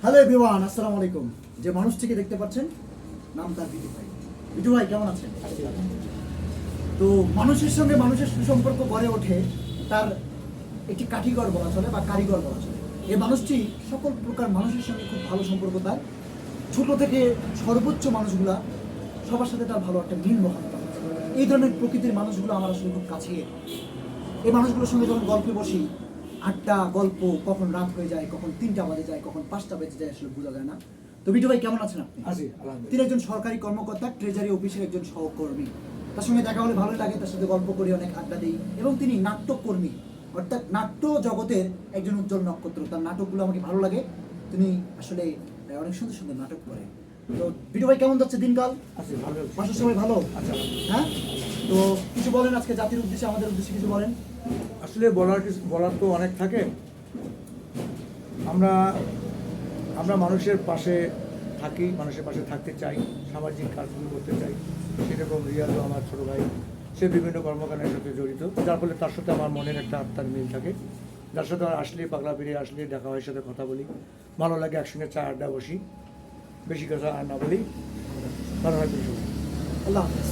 Hello everyone, আসসালামু আলাইকুম। যে মানুষটিকে দেখতে পাচ্ছেন নাম তার বিটু ভাই। বিটু ভাই কেমন আছেন? তো মানুষের সঙ্গে মানুষের সুসম্পর্ক গড়ে ওঠে তার একটি কাঠিগর বলা চলে বা কারিগর বলা চলে। এই মানুষটি সকল প্রকার মানুষের সঙ্গে খুব ভালো সম্পর্ক তার। ছোট থেকে সর্বোচ্চ মানুষগুলা সবার সাথে তার ভালো একটা মিল মহাত্মা। এই ধরনের প্রকৃতির মানুষগুলো আমার আসলে খুব কাছে। এই মানুষগুলোর সঙ্গে যখন গল্পে বসি, আড্ডা গল্প, কখন রাত হয়ে যায়, কখন 3টা বাজে যায়, কখন 5টা বেজে যায়, আসলে বোঝা যায় না। তো বিটু ভাই কেমন আছেন আপনি? তিনি একজন সরকারি কর্মকর্তা, ট্রেজারি অফিসের একজন সহকর্মী। তার সঙ্গে দেখা হলে ভালোই লাগে, তার সাথে গল্প করি, অনেক আড্ডা দিই। এবং তিনি নাট্যকর্মী, অর্থাৎ নাট্য জগতের একজন উজ্জ্বল নক্ষত্র। তার নাটকগুলো আমাকে ভালো লাগে। তিনি আসলে অনেক সুন্দর সুন্দর নাটক করে। তো বিটু ভাই কেমন যাচ্ছে দিনকাল? বাসার সবাই ভালো? হ্যাঁ, তো কিছু বলেন আজকে জাতির উদ্দেশ্যে, আমাদের উদ্দেশ্যে কিছু বলেন। আসলে বলার তো অনেক থাকে। আমরা আমরা মানুষের পাশে থাকি, মানুষের পাশে থাকতে চাই, সামাজিক কাজগুলো করতে চাই। সেরকম রিয়াজও আমার ছোটো ভাই, সে বিভিন্ন কর্মকাণ্ডের সাথে জড়িত, যার ফলে তার সাথে আমার মনের একটা আত্মার মিল থাকে। যার সাথে আমার আসলে পাগলা ফিরে আসলে দেখা হয়, সাথে কথা বলি, ভালো লাগে, একসঙ্গে চা আড্ডা বসি, বেশি কথা আর না বলি। ভালো হয়। আল্লাহ হাফেজ।